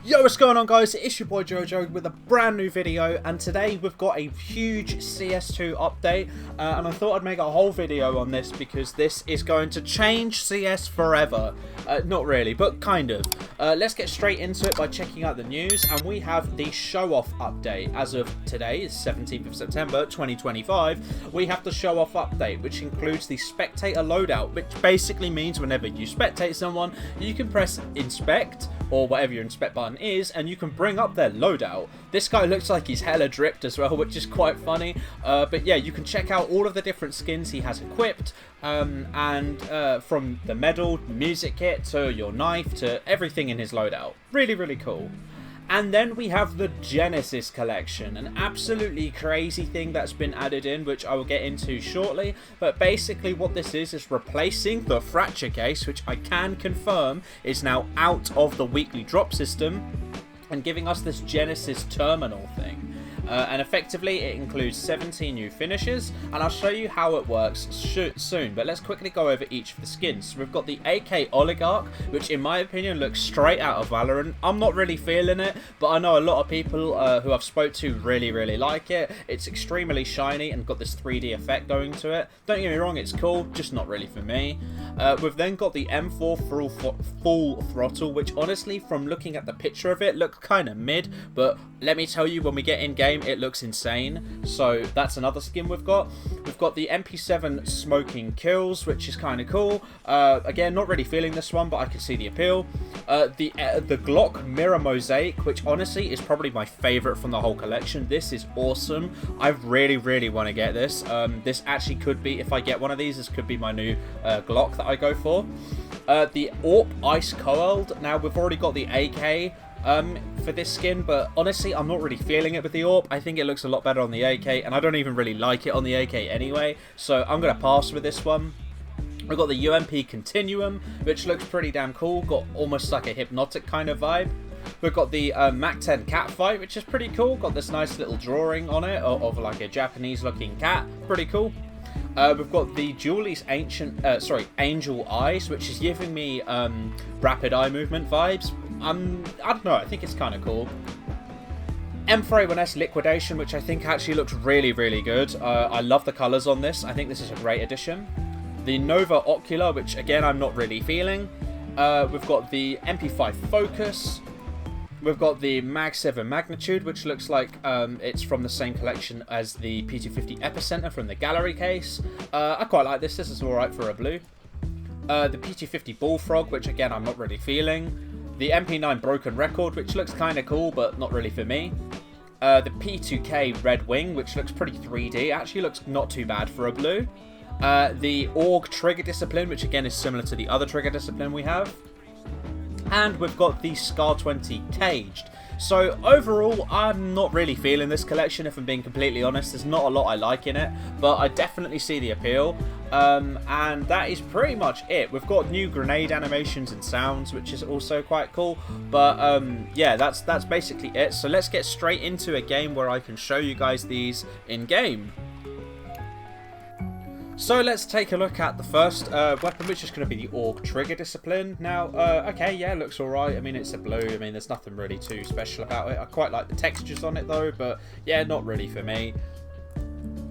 Yo, what's going on, guys? It's your boy Jojo with a brand new video, and today we've got a huge CS2 update, and I thought I'd make a whole video on this because this is going to change CS forever. Not really, but kind of. Let's get straight into it by checking out the news, and we have the show-off update. As of today, it's 17th of September 2025, we have the show-off update, which includes the spectator loadout, which basically means whenever you spectate someone, you can press inspect, or whatever your inspect button is, and you can bring up their loadout. This guy looks like he's hella dripped as well, which is quite funny. But yeah, you can check out all of the different skins he has equipped, from the medal, music kit, to your knife, to everything in his loadout. Really, really cool. And then we have the Genesis collection, an absolutely crazy thing that's been added in, which I will get into shortly. But basically what this is replacing the fracture case, which I can confirm is now out of the weekly drop system, and giving us this Genesis terminal thing. And effectively it includes 17 new finishes, and I'll show you how it works soon, but let's quickly go over each of the skins. So we've got the AK Oligarch, which in my opinion looks straight out of Valorant. I'm not really feeling it, but I know a lot of people who I've spoke to really like it. It's extremely shiny and got this 3D effect going to it. Don't get me wrong, it's cool, just not really for me. We've then got the M4 full throttle, which honestly, from looking at the picture of it, looks kind of mid, but let me tell you, when we get in game, it looks insane. So that's another skin we've got. We've got the MP7 Smoking Kills, which is kind of cool. Again, not really feeling this one, but I can see the appeal. The Glock Mirror Mosaic, which honestly is probably my favorite from the whole collection. This is awesome. I really want to get this. This actually could be, if I get one of these, this could be my new Glock that I go for. The AWP Ice Cold. Now, we've already got the AK for this skin, but honestly I'm not really feeling it with the AWP. I think it looks a lot better on the AK, and I don't even really like it on the AK anyway, so I'm gonna pass with this one. We've got the UMP Continuum, which looks pretty damn cool, got almost like a hypnotic kind of vibe. We've got the Mac 10 cat fight, which is pretty cool, got this nice little drawing on it of like a Japanese looking cat, pretty cool. We've got the Julie's Angel Eyes, which is giving me rapid eye movement vibes. I don't know, I think it's kind of cool. M4A1S Liquidation, which I think actually looks really good. I love the colours on this. I think this is a great addition. The Nova Ocular, which again I'm not really feeling. We've got the MP5 Focus. We've got the Mag 7 Magnitude, which looks like it's from the same collection as the P250 Epicenter from the Gallery case. I quite like this. This is alright for a blue. The P250 Bullfrog, which again I'm not really feeling. The MP9 Broken Record, which looks kind of cool, but not really for me. The P2K Red Wing, which looks pretty 3D. Actually looks not too bad for a blue. The AUG Trigger Discipline, which again is similar to the other Trigger Discipline we have. And we've got the Scar 20 Caged. So overall, I'm not really feeling this collection, if I'm being completely honest. There's not a lot I like in it, but I definitely see the appeal. And that is pretty much it. We've got new grenade animations and sounds, which is also quite cool. But yeah, that's basically it. So let's get straight into a game where I can show you guys these in game. So let's take a look at the first weapon, which is going to be the AUG Trigger Discipline. Now, okay, yeah, looks alright. I mean, it's a blue. I mean, there's nothing really too special about it. I quite like the textures on it, though, but yeah, not really for me.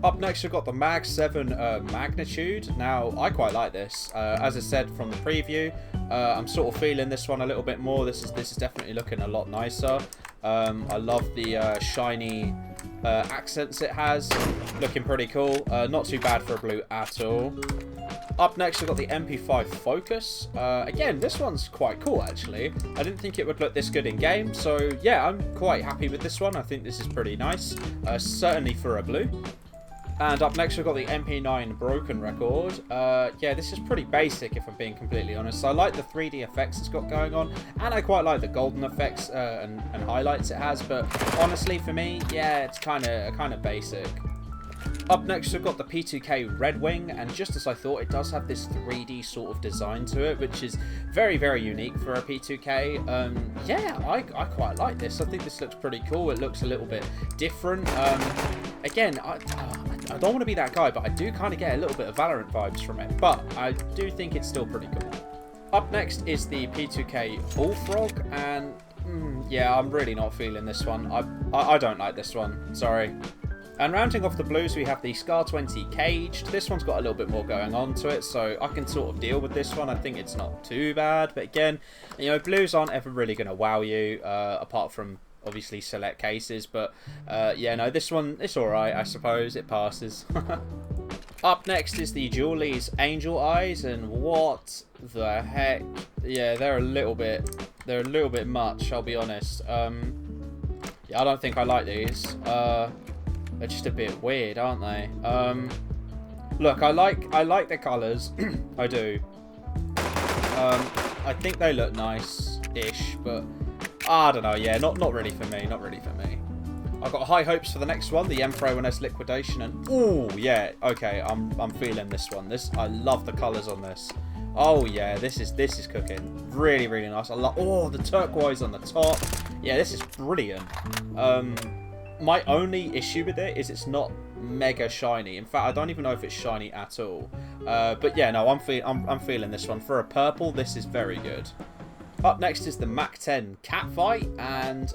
Up next, we've got the Mag 7 Magnitude. Now, I quite like this. As I said from the preview, I'm sort of feeling this one a little bit more. This is definitely looking a lot nicer. I love the shiny accents it has, looking pretty cool. Not too bad for a blue at all. Up next, we've got the MP5 Focus. Again, this one's quite cool actually. I didn't think it would look this good in game, so yeah, I'm quite happy with this one. I think this is pretty nice, certainly for a blue. And up next, we've got the MP9 Broken Record. Yeah, this is pretty basic, if I'm being completely honest. I like the 3D effects it's got going on, and I quite like the golden effects and highlights it has. But honestly, for me, yeah, it's kind of basic. Up next, we've got the P2K Red Wing, and just as I thought, it does have this 3D sort of design to it, which is very unique for a P2K. Yeah, I quite like this. I think this looks pretty cool. It looks a little bit different. Again, I don't want to be that guy, but I do kind of get a little bit of Valorant vibes from it, but I do think it's still pretty cool. Up next is the P2K Bullfrog, and Yeah, I'm really not feeling this one. I don't like this one. Sorry. And rounding off the blues, we have the Scar 20 Caged. This one's got a little bit more going on to it, so I can sort of deal with this one. I think it's not too bad. But again, you know, blues aren't ever really going to wow you, apart from obviously select cases. But yeah, no, this one, it's alright, I suppose. It passes. Up next is the Julie's Angel Eyes, and what the heck? Yeah, they're a little bit much, I'll be honest. Yeah, I don't think I like these. They're just a bit weird, aren't they? Look, I like the colours. I do. I think they look nice-ish, but I don't know. Yeah, not really for me. Not really for me. I've got high hopes for the next one, the Emperor Liquidation, and ooh, yeah, okay, I'm feeling this one. I love the colours on this. Oh yeah, this is cooking. Really, really nice. I love the turquoise on the top. Yeah, this is brilliant. My only issue with it is it's not mega shiny. In fact, I don't even know if it's shiny at all. But yeah, no, I'm feeling this one. For a purple, this is very good. Up next is the Mach 10 Catfight, and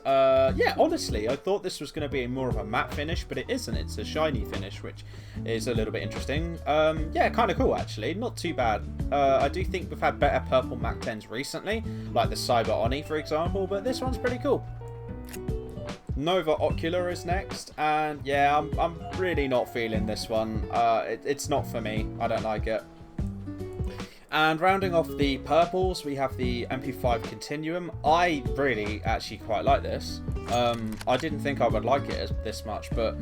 yeah, honestly, I thought this was going to be more of a matte finish, but it isn't. It's a shiny finish, which is a little bit interesting. Yeah, kind of cool, actually. Not too bad. I do think we've had better purple Mach 10s recently, like the Cyber Oni, for example, but this one's pretty cool. Nova Ocular is next, and yeah, I'm really not feeling this one. It's not for me. I don't like it. And rounding off the purples, we have the MP5 Continuum. I really actually quite like this. I didn't think I would like it this much, but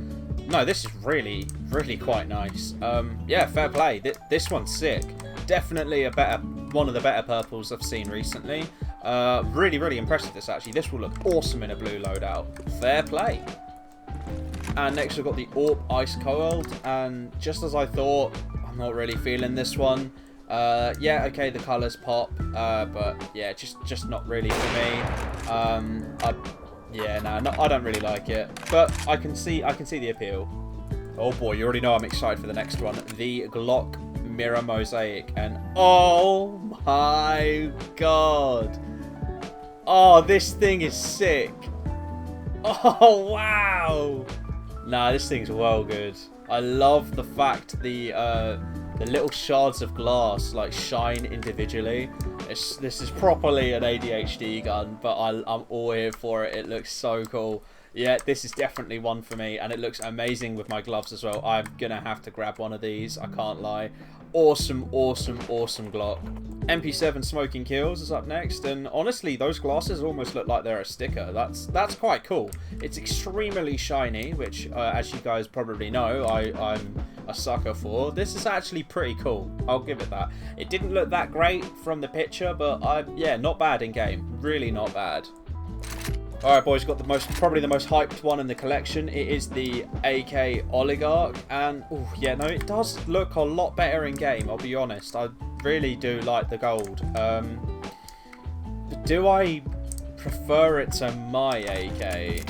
no, this is really, really quite nice. Yeah, fair play. This one's sick. Definitely one of the better purples I've seen recently. Really, really impressive this actually. This will look awesome in a blue loadout. Fair play. And next we've got the Orb Ice Coiled, and just as I thought, I'm not really feeling this one. Yeah, okay, the colours pop, but yeah, just not really for me. Yeah, no, I don't really like it, but I can see the appeal. Oh boy, you already know I'm excited for the next one, the Glock Mirror Mosaic, and oh my god, oh, this thing is sick. Oh wow, nah, this thing's well good. I love the fact the little shards of glass like shine individually. This is properly an ADHD gun, but I'm all here for it. It looks so cool. Yeah, this is definitely one for me, and it looks amazing with my gloves as well. I'm gonna have to grab one of these, I can't lie. Awesome, awesome, awesome Glock. MP7 Smoking Kills is up next, and honestly, those glasses almost look like they're a sticker. That's quite cool. It's extremely shiny, which, as you guys probably know, I'm a sucker for. This is actually pretty cool. I'll give it that. It didn't look that great from the picture, but yeah, not bad in game. Really not bad. Alright boys, got probably the most hyped one in the collection. It is the AK Oligarch, and ooh, yeah, no, it does look a lot better in game, I'll be honest. I really do like the gold. But do I prefer it to my AK?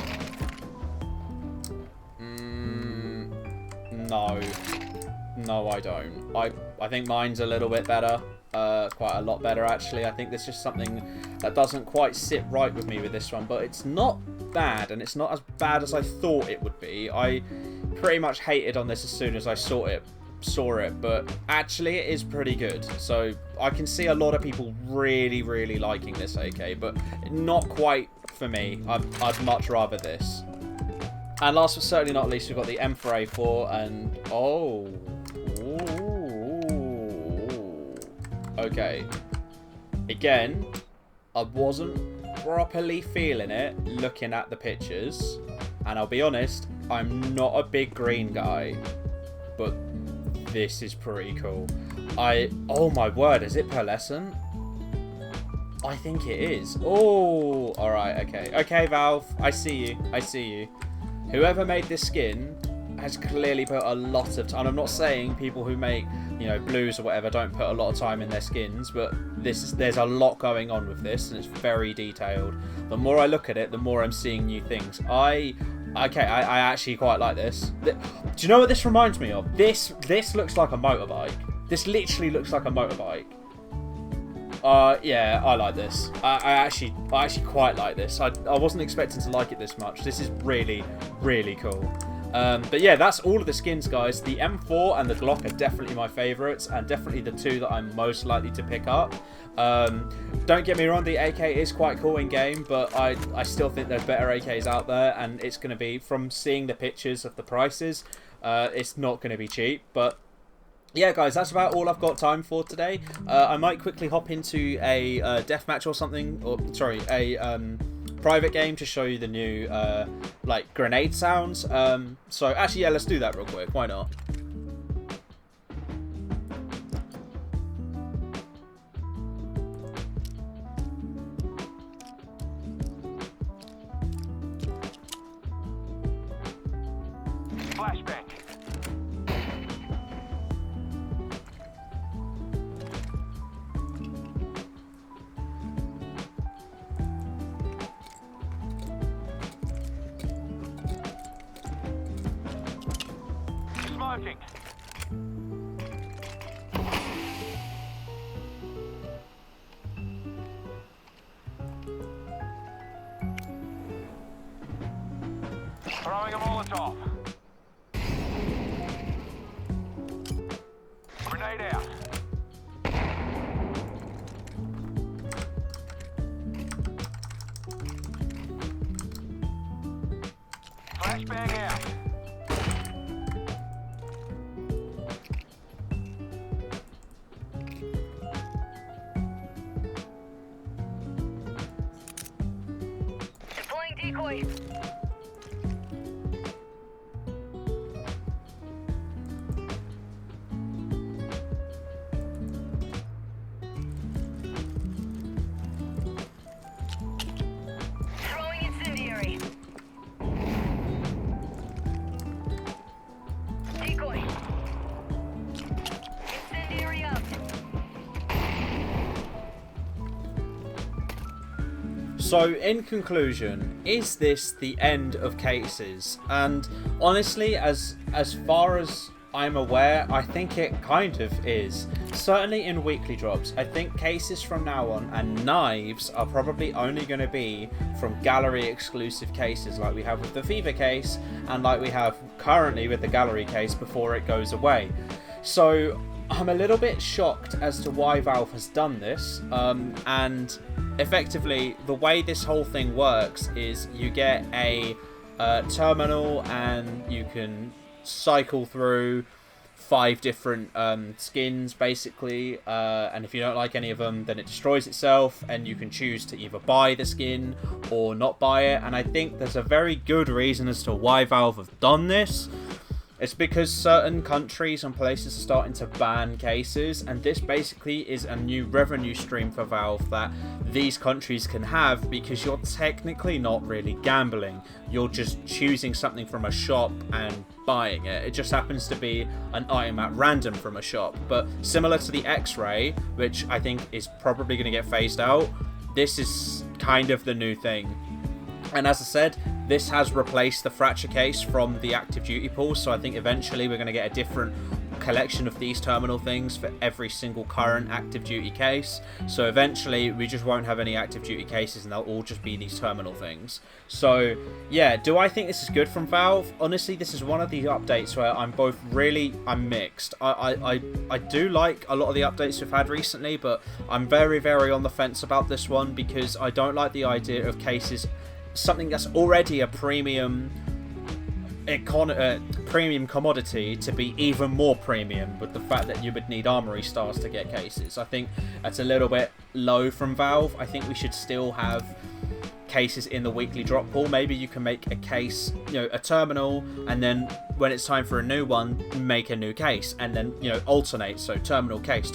No, I don't. I think mine's a little bit better. Quite a lot better actually. I think there's just something that doesn't quite sit right with me with this one, but it's not bad, and it's not as bad as I thought it would be. I pretty much hated on this as soon as I saw it, but actually it is pretty good. So I can see a lot of people really, really liking this AK, but not quite for me. I'd much rather this. And last but certainly not least, we've got the M4 A4, and oh, okay. Again, I wasn't properly feeling it looking at the pictures, and I'll be honest, I'm not a big green guy, but this is pretty cool. Oh my word, is it pearlescent? I think it is. Oh, alright, okay. Okay, Valve, I see you. Whoever made this skin has clearly put a lot of time. I'm not saying people who make, you know, blues or whatever don't put a lot of time in their skins, but there's a lot going on with this, and it's very detailed. The more I look at it, the more I'm seeing new things. I actually quite like this. Do you know what this reminds me of? This looks like a motorbike. This literally looks like a motorbike. Yeah, I like this. I actually quite like this. I wasn't expecting to like it this much. This is really, really cool. But yeah, that's all of the skins, guys. The M4 and the Glock are definitely my favourites, and definitely the two that I'm most likely to pick up. Don't get me wrong, the AK is quite cool in game, but I still think there's better AKs out there, and it's going to be, from seeing the pictures of the prices, it's not going to be cheap. But yeah, guys, that's about all I've got time for today. I might quickly hop into a deathmatch or something, or sorry, a private game to show you the new like grenade sounds. So actually, yeah, let's do that real quick. Why not? Flashbang. Smoking. Throwing a Molotov. Grenade out. Flashbang out. Deploying decoy. Throwing incendiary. Decoy. Incendiary up. So, in conclusion, is this the end of cases? And honestly, as far as I'm aware, I think it kind of is. Certainly in weekly drops, I think cases from now on and knives are probably only going to be from gallery exclusive cases like we have with the Fever case and like we have currently with the gallery case before it goes away. So I'm a little bit shocked as to why Valve has done this, and effectively the way this whole thing works is you get a terminal and you can cycle through 5 different skins basically, and if you don't like any of them then it destroys itself, and you can choose to either buy the skin or not buy it. And I think there's a very good reason as to why Valve have done this. It's because certain countries and places are starting to ban cases, and this basically is a new revenue stream for Valve that these countries can have, because you're technically not really gambling. You're just choosing something from a shop and buying it. It just happens to be an item at random from a shop. But similar to the X-Ray, which I think is probably going to get phased out, this is kind of the new thing. And as I said, this has replaced the fracture case from the active duty pool, so I think eventually we're going to get a different collection of these terminal things for every single current active duty case. So eventually we just won't have any active duty cases and they'll all just be these terminal things. So yeah, do I think this is good from Valve? Honestly, this is one of the updates where I'm mixed. I do like a lot of the updates we've had recently, but I'm very, very on the fence about this one, because I don't like the idea of cases, something that's already a premium commodity, to be even more premium with the fact that you would need armory stars to get cases. I think that's a little bit low from Valve. I think we should still have cases in the weekly drop pool. Maybe you can make a case, a terminal, and then when it's time for a new one, make a new case, and then alternate. So terminal case.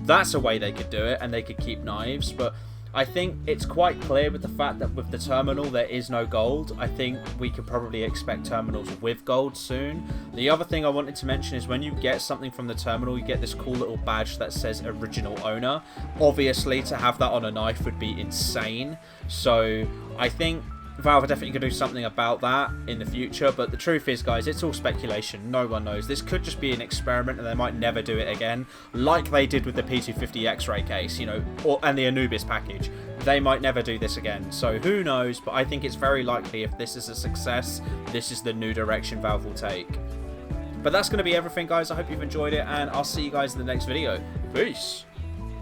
That's a way they could do it, and they could keep knives. But I think it's quite clear with the fact that with the terminal there is no gold. I think we could probably expect terminals with gold soon. The other thing I wanted to mention is when you get something from the terminal, you get this cool little badge that says original owner. Obviously, to have that on a knife would be insane. So I think Valve are definitely going to do something about that in the future, but the truth is, guys, it's all speculation. No one knows. This could just be an experiment, and they might never do it again, like they did with the P250 X-Ray case, you know, and the Anubis package. They might never do this again, so who knows, but I think it's very likely if this is a success, this is the new direction Valve will take. But that's going to be everything, guys. I hope you've enjoyed it, and I'll see you guys in the next video. Peace!